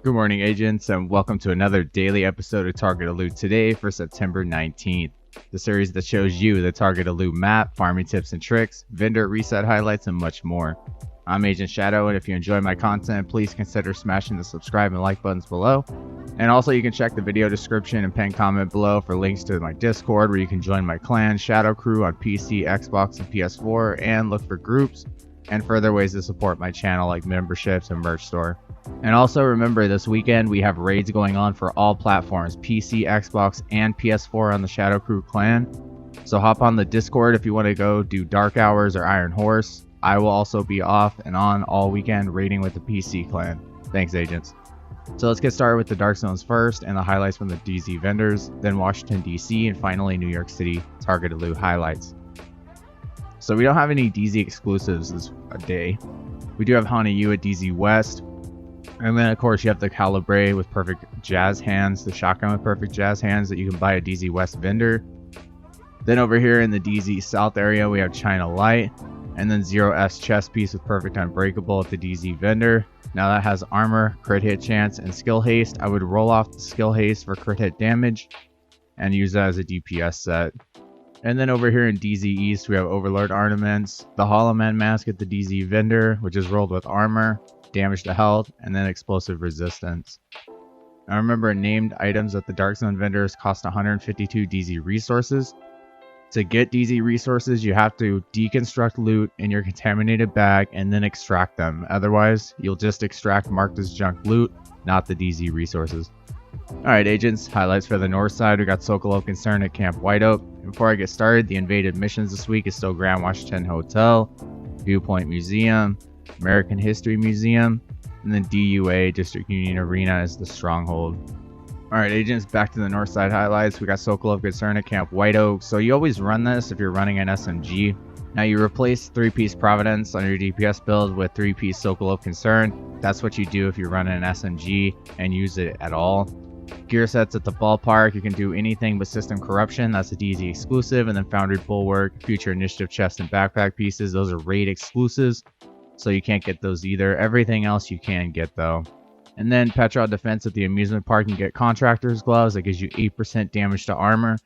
Good morning, agents, and welcome to another daily episode of Target Loot today for September 19th. The series that shows you the Target Loot map, farming tips and tricks, vendor reset highlights, and much more. I'm Agent Shadow, and if you enjoy my content, please consider smashing the subscribe and like buttons below. And also, you can check the video description and pinned comment below for links to my Discord, where you can join my clan, Shadow Crew, on PC, Xbox, and PS4, and look for groups and further ways to support my channel like memberships and merch store. And also remember, this weekend we have raids going on for all platforms, PC, Xbox, and PS4 on the Shadow Crew clan. So hop on the Discord if you want to go do Dark Hours or Iron Horse. I will also be off and on all weekend raiding with the PC clan. Thanks, agents. So let's get started with the Dark Zones first and the highlights from the DZ vendors, then Washington DC, and finally New York City targeted loot highlights. So we don't have any DZ exclusives this day. We do have Hana Yu at DZ West. And then, of course, you have the Calibre with perfect jazz hands, the shotgun with perfect jazz hands that you can buy at DZ West vendor. Then over here in the DZ South area, we have China Light. And then Zero F's chest piece with perfect unbreakable at the DZ vendor. Now that has armor, crit hit chance, and skill haste. I would roll off the skill haste for crit hit damage and use that as a DPS set. And then over here in DZ East, we have Overlord ornaments, the Hollow Man mask at the DZ vendor, which is rolled with armor, damage to health, and then explosive resistance. Now remember, named items at the Dark Zone vendors cost 152 DZ resources. To get DZ resources, you have to deconstruct loot in your contaminated bag and then extract them. Otherwise, you'll just extract marked as junk loot, not the DZ resources. Alright, agents, highlights for the north side. We got Sokolov Concern at Camp White Oak. Before I get started, the invaded missions this week is still Grand Washington Hotel, Viewpoint Museum, American History Museum, and then DUA, District Union Arena, is the stronghold. Alright, agents, back to the north side highlights. We got Sokolov Concern at Camp White Oak. So you always run this if you're running an SMG. Now you replace 3-piece Providence on your DPS build with 3-piece Sokolov Concern. That's what you do if you're running an SMG and use it at all. Gear sets at the ballpark, you can do anything but System Corruption, that's a DZ exclusive, and then Foundry Bulwark, Future Initiative chest and backpack pieces, those are raid exclusives, so you can't get those either. Everything else you can get though. And then Petrol Defense at the amusement park, you can get Contractor's Gloves, that gives you 8% damage to armor.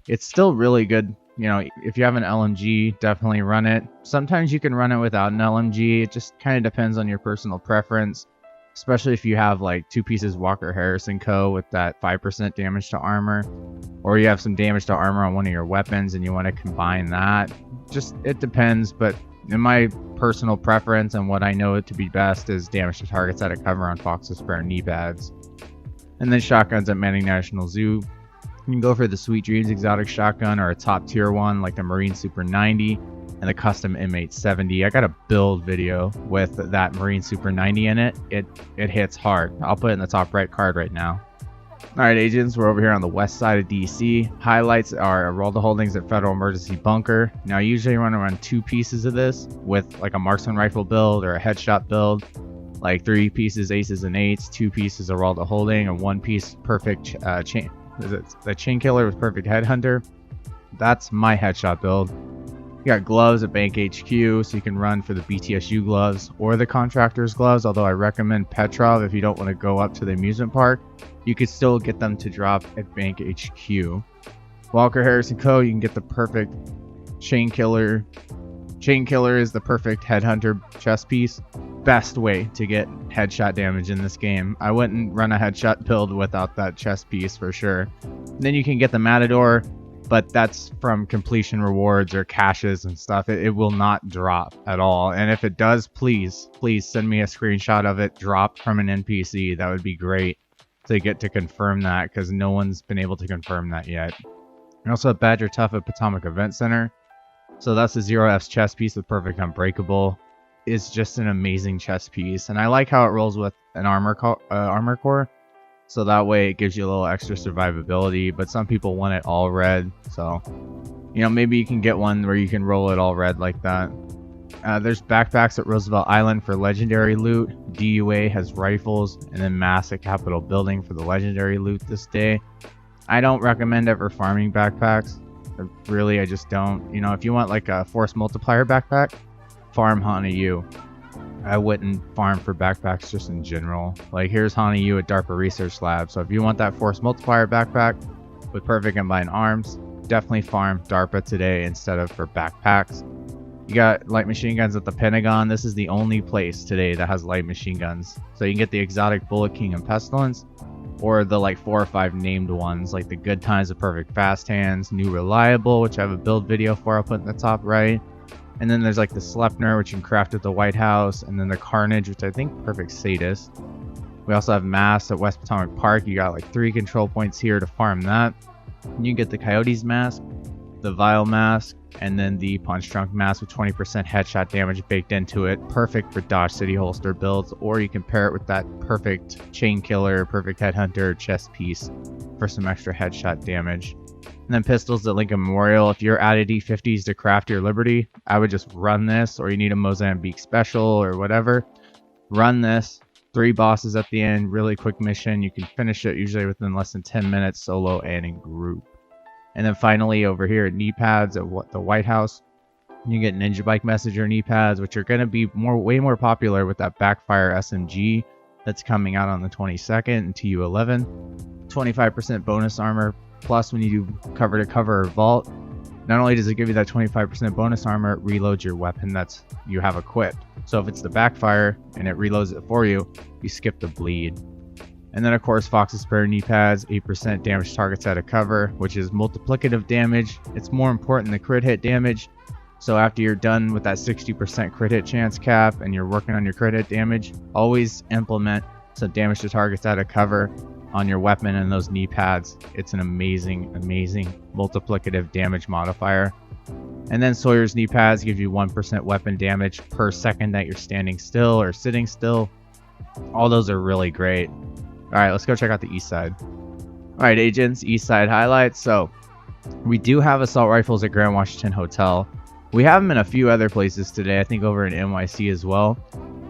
It's still really good. You know, if you have an LMG, definitely run it. Sometimes you can run it without an LMG, it just kind of depends on your personal preference. Especially if you have like 2 pieces Walker Harrison Co. with that 5% damage to armor. Or you have some damage to armor on one of your weapons and you want to combine that. Just, it depends, but in my personal preference and what I know it to be best is damage to targets out of cover on Fox's spare knee pads. And then shotguns at Manning National Zoo. You can go for the Sweet Dreams exotic shotgun or a top tier one like the Marine Super 90 and the custom M870. I got a build video with that Marine Super 90 in it. It hits hard. I'll put it in the top right card right now. Alright, agents, we're over here on the west side of DC. Highlights are roll the holdings at Federal Emergency Bunker. Now usually you want to run 2 pieces of this with like a marksman rifle build or a headshot build. Like 3 pieces aces and eights, 2 pieces of roll the holding, and 1 piece perfect chain. Is it the chain killer with perfect headhunter? That's my headshot build. You got gloves at Bank HQ, so you can run for the BTSU gloves or the Contractor's Gloves, although I recommend Petrov if you don't want to go up to the amusement park. You could still get them to drop at Bank HQ. Walker Harrison Co., you can get the perfect Chain Killer. Chain Killer is the perfect headhunter chest piece. Best way to get headshot damage in this game. I wouldn't run a headshot build without that chest piece for sure. Then you can get the Matador, but that's from completion rewards or caches and stuff. It will not drop at all. And if it does, please send me a screenshot of it dropped from an NPC. That would be great to get to confirm that, because no one's been able to confirm that yet. And also Badger Tough at Potomac Event Center. So that's the Zero F's chest piece with perfect unbreakable. It's just an amazing chest piece. And I like how it rolls with an armor core. So that way it gives you a little extra survivability, but some people want it all red. So, you know, maybe you can get one where you can roll it all red like that. There's backpacks at Roosevelt Island for legendary loot. DUA has rifles, and then Mass at Capitol Building for the legendary loot this day. I don't recommend ever farming backpacks. Really, I just don't. You know, if you want like a force multiplier backpack, farm Hana Yu. I wouldn't farm for backpacks just in general. Like, here's haunting you at DARPA Research Lab. So if you want that force multiplier backpack with perfect combined arms, definitely farm DARPA today instead of for backpacks. You got light machine guns at the Pentagon. This is the only place today that has light machine guns. So you can get the exotic Bullet King and Pestilence, or the like 4 or 5 named ones, like the Good Times of Perfect Fast Hands, New Reliable, which I have a build video for, I'll put in the top right. And then there's like the Sleipner, which you can craft at the White House, and then the Carnage, which I think Perfect Sadist. We also have Mass at West Potomac Park. You got like 3 control points here to farm that. And you can get the Coyote's Mask, the Vile Mask, and then the Punch Drunk Mask with 20% headshot damage baked into it. Perfect for Dodge City holster builds, or you can pair it with that perfect Chain Killer, perfect Headhunter chest piece for some extra headshot damage. And then pistols at Lincoln Memorial. If you're added E50s to craft your Liberty, I would just run this, or you need a Mozambique special or whatever. Run this. 3 bosses at the end, really quick mission. You can finish it usually within less than 10 minutes, solo and in group. And then finally over here at knee pads at the White House, you get Ninja Bike Messenger knee pads, which are going to be way more popular with that Backfire SMG that's coming out on the 22nd in TU11. 25% bonus armor. Plus, when you do cover to cover or vault, not only does it give you that 25% bonus armor, it reloads your weapon that's you have equipped. So if it's the Backfire and it reloads it for you, you skip the bleed. And then of course Fox's Prayer knee pads, 8% damage targets out of cover, which is multiplicative damage. It's more important than crit hit damage. So after you're done with that 60% crit hit chance cap and you're working on your crit hit damage, always implement some damage to targets out of cover on your weapon and those knee pads. It's an amazing multiplicative damage modifier. And then Sawyer's knee pads give you 1% weapon damage per second that you're standing still or sitting still. All those are really great. Alright, let's go check out the east side. Alright, agents, east side highlights. So we do have assault rifles at Grand Washington Hotel. We have them in a few other places today, I think over in NYC as well.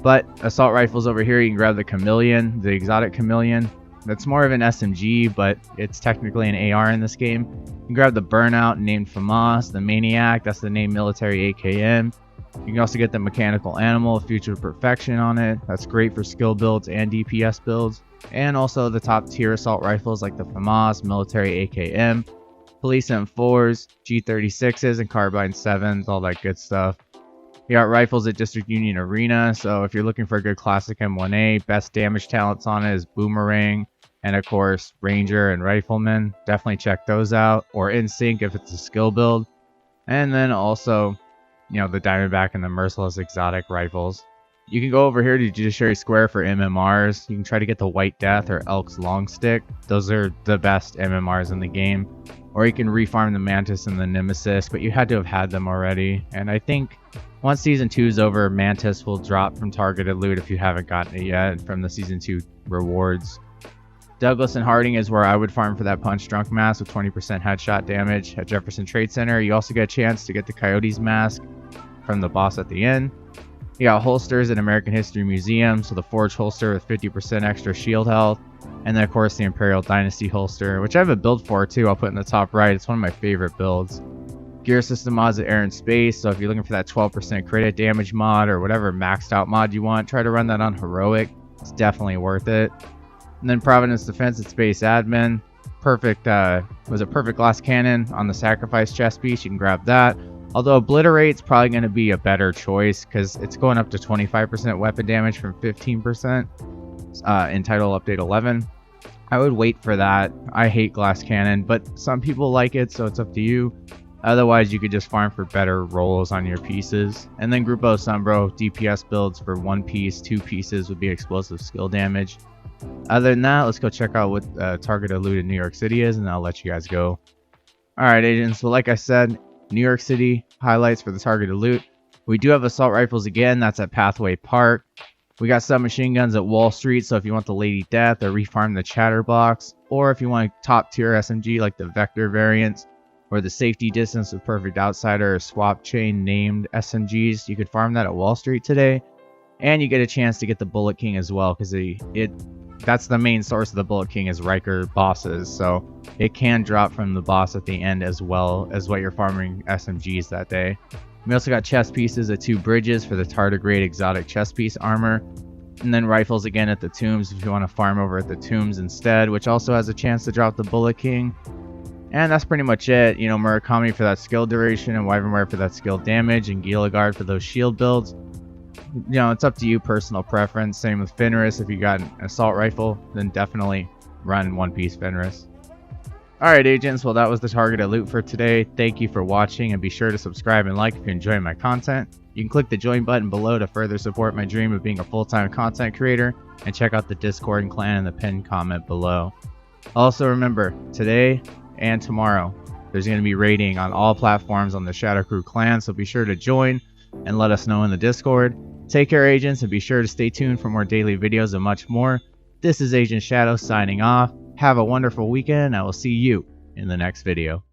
But assault rifles over here, you can grab the Chameleon, the exotic Chameleon. That's more of an SMG, but it's technically an AR in this game. You can grab the Burnout named FAMAS, the Maniac, that's the named military AKM. You can also get the Mechanical Animal, Future Perfection on it. That's great for skill builds and DPS builds. And also the top tier assault rifles like the FAMAS, military AKM, Police M4s, G36s, and Carbine 7s, all that good stuff. You got rifles at District Union Arena, so if you're looking for a good classic M1A, best damage talents on it is Boomerang, and of course Ranger and Rifleman. Definitely check those out, or InSync if it's a skill build. And then also, you know, the Diamondback and the Merciless exotic rifles. You can go over here to Judiciary Square for MMRs. You can try to get the White Death or Elk's Long Stick. Those are the best MMRs in the game. Or you can refarm the Mantis and the Nemesis, but you had to have had them already. And I think once Season 2 is over, Mantis will drop from targeted loot if you haven't gotten it yet from the Season 2 rewards. Douglas and Harding is where I would farm for that Punch Drunk Mask with 20% headshot damage. At Jefferson Trade Center, you also get a chance to get the Coyote's Mask from the boss at the end. You got holsters at American History Museum, so the Forge holster with 50% extra shield health. And then of course the Imperial Dynasty holster, which I have a build for too, I'll put in the top right. It's one of my favorite builds. Gear system mods at Air and Space, so if you're looking for that 12% crit hit damage mod or whatever maxed out mod you want, try to run that on Heroic. It's definitely worth it. And then Providence Defense at Space Admin. Perfect glass cannon on the Sacrifice chest piece, you can grab that. Although Obliterate's probably going to be a better choice because it's going up to 25% weapon damage from 15% in Title Update 11. I would wait for that. I hate glass cannon, but some people like it, so it's up to you. Otherwise, you could just farm for better rolls on your pieces. And then Grupo Sombro DPS builds for 1 piece, 2 pieces would be explosive skill damage. Other than that, let's go check out what targeted loot in New York City is, and I'll let you guys go. Alright, agents, so like I said, New York City highlights for the targeted loot. We do have assault rifles again, that's at Pathway Park. We got submachine guns at Wall Street, so if you want the Lady Death or refarm the Chatterbox, or if you want a top tier SMG like the Vector variants, or the Safety Distance with Perfect Outsider or Swap Chain named SMGs, you could farm that at Wall Street today. And you get a chance to get the Bullet King as well, because that's the main source of the Bullet King is Riker bosses, so it can drop from the boss at the end as well as what you're farming SMGs that day. We also got chest pieces at 2 bridges for the tardigrade exotic chest piece armor. And then rifles again at the tombs if you want to farm over at the tombs instead, which also has a chance to drop the Bullet King. And that's pretty much it. You know, Murakami for that skill duration, and Wyvernware for that skill damage, and Gilligard for those shield builds. You know, it's up to you, personal preference. Same with Fenris. If you got an assault rifle, then definitely run one-piece Fenris. Alright agents, well that was the targeted loot for today. Thank you for watching, and be sure to subscribe and like if you enjoy my content. You can click the join button below to further support my dream of being a full-time content creator, and check out the Discord and clan in the pinned comment below. Also remember, today and tomorrow, there's going to be raiding on all platforms on the Shadow Crew clan, so be sure to join and let us know in the Discord. Take care agents, and be sure to stay tuned for more daily videos and much more. This is Agent Shadow signing off. Have a wonderful weekend. I will see you in the next video.